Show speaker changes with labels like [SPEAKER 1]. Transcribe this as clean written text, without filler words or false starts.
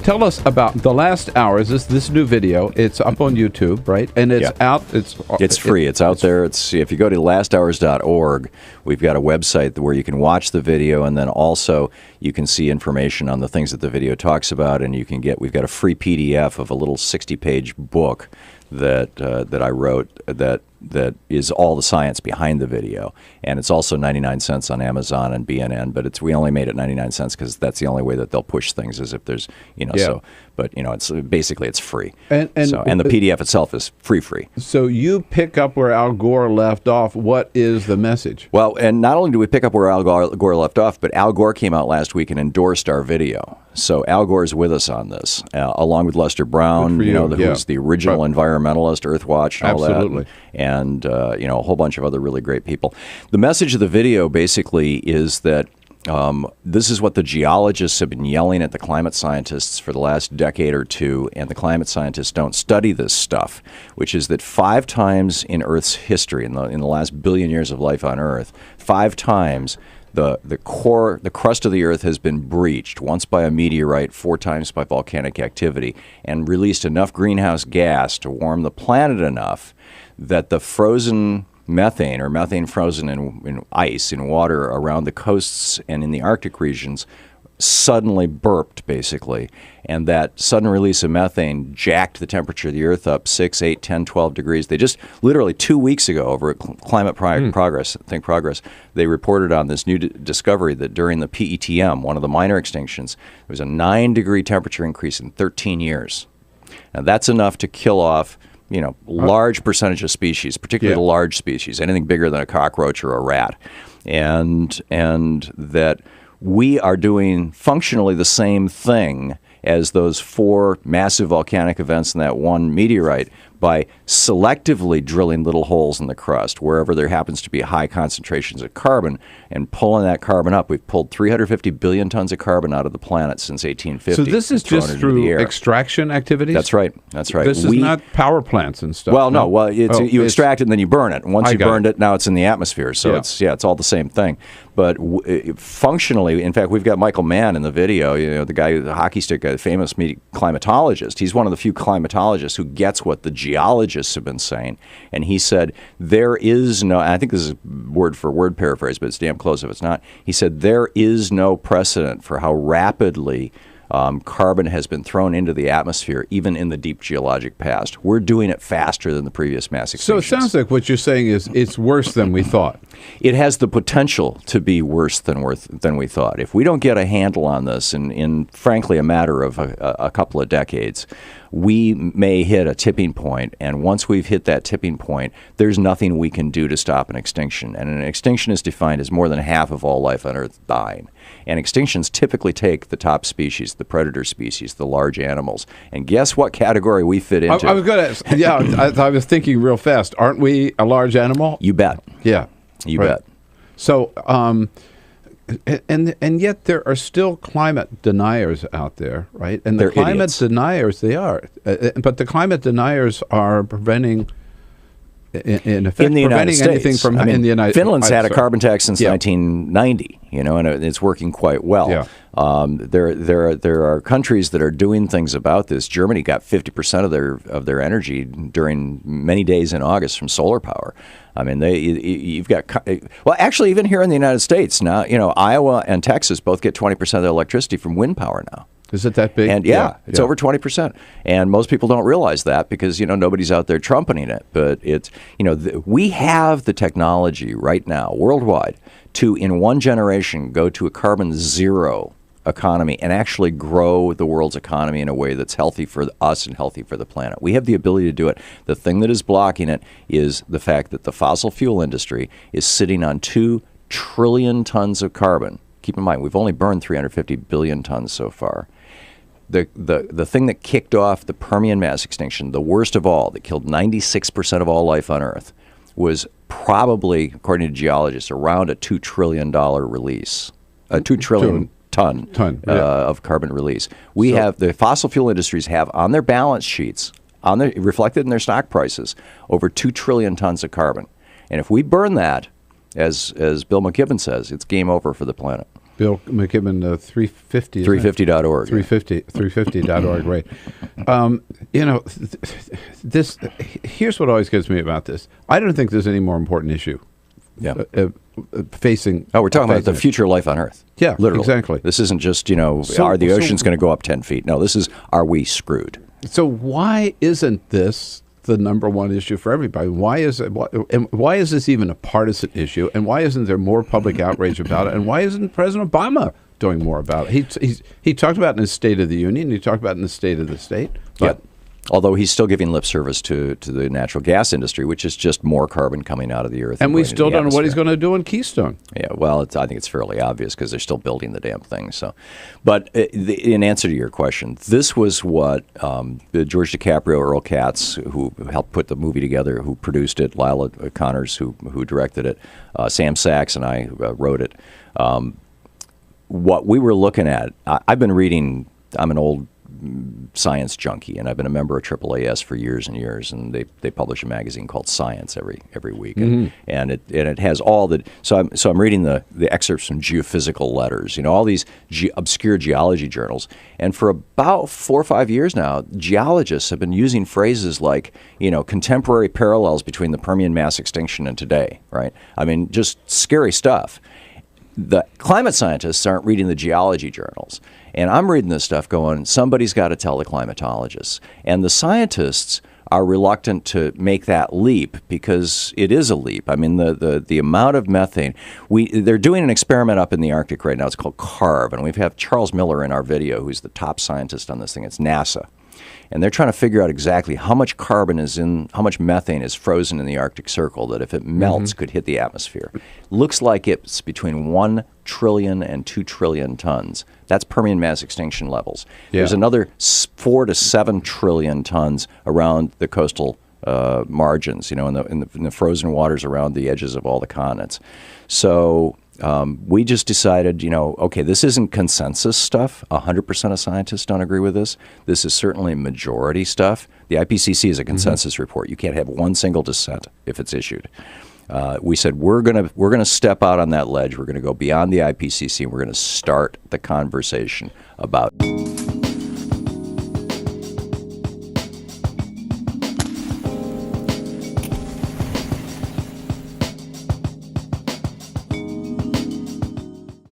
[SPEAKER 1] tell us about the last hour. Is this new video? It's up on YouTube, right? And it's out.
[SPEAKER 2] It's free. It's out there. It's if you go to lasthours.org, we've got a website where you can watch the video, and then also you can see information on the things that the video talks about, and we've got a free PDF of a little 60-page book that I wrote that is all the science behind the video, and it's also 99 cents on Amazon and BNN. But we only made it 99 cents because that's the only way that they'll push things, is if there's so. But it's basically it's free, and the PDF itself is free.
[SPEAKER 1] So you pick up where Al Gore left off. What is the message?
[SPEAKER 2] Well, and not only do we pick up where Al Gore left off, but Al Gore came out last week and endorsed our video. So Al Gore's with us on this, along with Lester Brown, who's the original environmentalist, Earthwatch, and all
[SPEAKER 1] Absolutely.
[SPEAKER 2] that, and a whole bunch of other really great people. The message of the video basically is that this is what the geologists have been yelling at the climate scientists for the last decade or two, and the climate scientists don't study this stuff, which is that 5 times in Earth's history, in the last billion years of life on Earth, 5 times the crust of the Earth has been breached, once by a meteorite, 4 times by volcanic activity, and released enough greenhouse gas to warm the planet enough that the frozen methane, or methane frozen in ice, in water around the coasts and in the Arctic regions, suddenly burped, basically. And that sudden release of methane jacked the temperature of the Earth up 6, 8, 10, 12 degrees. They just literally 2 weeks ago over at Climate Progress, they reported on this new discovery that during the PETM, one of the minor extinctions, there was a 9-degree temperature increase in 13 years. Now that's enough to kill off large percentage of species, particularly the large species, anything bigger than a cockroach or a rat. And that we are doing functionally the same thing as those 4 massive volcanic events in that one meteorite by selectively drilling little holes in the crust wherever there happens to be high concentrations of carbon and pulling that carbon up. We've pulled 350 billion tons of carbon out of the planet since 1850.
[SPEAKER 1] So this is just through extraction activities?
[SPEAKER 2] That's right. That's right.
[SPEAKER 1] This is not power plants and stuff.
[SPEAKER 2] Well, no. Well, you extract it and then you burn it. And once you burned it, now it's in the atmosphere. So it's all the same thing. But functionally, in fact, we've got Michael Mann in the video, the guy, the hockey stick guy, the famous climatologist. He's one of the few climatologists who gets what the geologists have been saying. And he said, there is no, I think this is word for word paraphrase, but it's damn close if it's not. He said, there is no precedent for how rapidly carbon has been thrown into the atmosphere, even in the deep geologic past. We're doing it faster than the previous mass extinctions.
[SPEAKER 1] So it sounds like what you're saying is it's worse than we thought.
[SPEAKER 2] It has the potential to be worse than we thought. If we don't get a handle on this in frankly, a matter of a couple of decades, we may hit a tipping point, and once we've hit that tipping point, there's nothing we can do to stop an extinction. And an extinction is defined as more than half of all life on Earth dying. And extinctions typically take the top species, the predator species, the large animals. And guess what category we fit into?
[SPEAKER 1] I was going to, I was thinking real fast. Aren't we a large animal?
[SPEAKER 2] You bet.
[SPEAKER 1] Yeah.
[SPEAKER 2] You bet.
[SPEAKER 1] So, and yet there are still climate deniers out there, right? And the climate deniers, they are. But the climate deniers are preventing, in effect,
[SPEAKER 2] in the United States,
[SPEAKER 1] anything from in the United States.
[SPEAKER 2] Finland's had a carbon tax since 1990, and it's working quite well.
[SPEAKER 1] Yeah.
[SPEAKER 2] There are countries that are doing things about this. Germany got 50% of their energy during many days in August from solar power. I mean, you've got actually even here in the United States now, Iowa and Texas both get 20% of their electricity from wind power now.
[SPEAKER 1] Is it that big?
[SPEAKER 2] And it's over 20%. And most people don't realize that because, nobody's out there trumpeting it. But it's, we have the technology right now worldwide to, in one generation, go to a carbon zero economy and actually grow the world's economy in a way that's healthy for us and healthy for the planet. We have the ability to do it. The thing that is blocking it is the fact that the fossil fuel industry is sitting on 2 trillion tons of carbon. Keep in mind, we've only burned 350 billion tons so far. The thing that kicked off the Permian mass extinction, the worst of all, that killed 96% of all life on Earth, was probably, according to geologists, around a $2 trillion release, a 2 trillion ton of carbon release. We have, the fossil fuel industries have on their balance sheets, reflected in their stock prices, over 2 trillion tons of carbon. And if we burn that, as Bill McKibben says, it's game over for the planet.
[SPEAKER 1] Bill McKibben, 350.
[SPEAKER 2] 350.org.
[SPEAKER 1] 350.org, right. Here's what always gets me about this. I don't think there's any more important issue facing.
[SPEAKER 2] Oh, we're talking about the future of life on Earth.
[SPEAKER 1] Yeah,
[SPEAKER 2] literally.
[SPEAKER 1] Exactly.
[SPEAKER 2] This isn't just, are the oceans going to go up 10 feet? No, this is, are we screwed?
[SPEAKER 1] So why isn't this the number one issue for everybody? Why is this even a partisan issue? And why isn't there more public outrage about it? And why isn't President Obama doing more about it? He talked about it in his State of the Union. He talked about it in the State of the State. But
[SPEAKER 2] although he's still giving lip service to the natural gas industry, which is just more carbon coming out of the earth.
[SPEAKER 1] And we still don't know what he's going to do in Keystone.
[SPEAKER 2] Yeah, well, I think it's fairly obvious because they're still building the damn thing. So, but in answer to your question, this was what George DiCaprio, Earl Katz, who helped put the movie together, who produced it, Lila Connors, who directed it, Sam Sachs and I wrote it. What we were looking at, I've been reading, I'm an old science junkie, and I've been a member of AAAS for years and years, and they publish a magazine called Science every week, and it has all the so I'm reading the excerpts from Geophysical Letters, all these obscure geology journals, and for about 4 or 5 years now, geologists have been using phrases like contemporary parallels between the Permian mass extinction and today, right? I mean, just scary stuff. The climate scientists aren't reading the geology journals. And I'm reading this stuff going, somebody's got to tell the climatologists. And the scientists are reluctant to make that leap because it is a leap. I mean, the amount of methane. They're doing an experiment up in the Arctic right now. It's called CARB. And we have Charles Miller in our video, who's the top scientist on this thing. It's NASA. And they're trying to figure out exactly how much how much methane is frozen in the Arctic Circle that if it melts could hit the atmosphere. Looks like it's between 1 trillion and 2 trillion tons. That's Permian mass extinction levels. Yeah. There's another 4 to 7 trillion tons around the coastal margins, in the frozen waters around the edges of all the continents. So we just decided, okay, this isn't consensus stuff. 100% of scientists don't agree with this. This is certainly majority stuff. The IPCC is a consensus report. You can't have one single dissent if it's issued. We said we're gonna step out on that ledge. We're gonna go beyond the IPCC, and we're gonna start the conversation about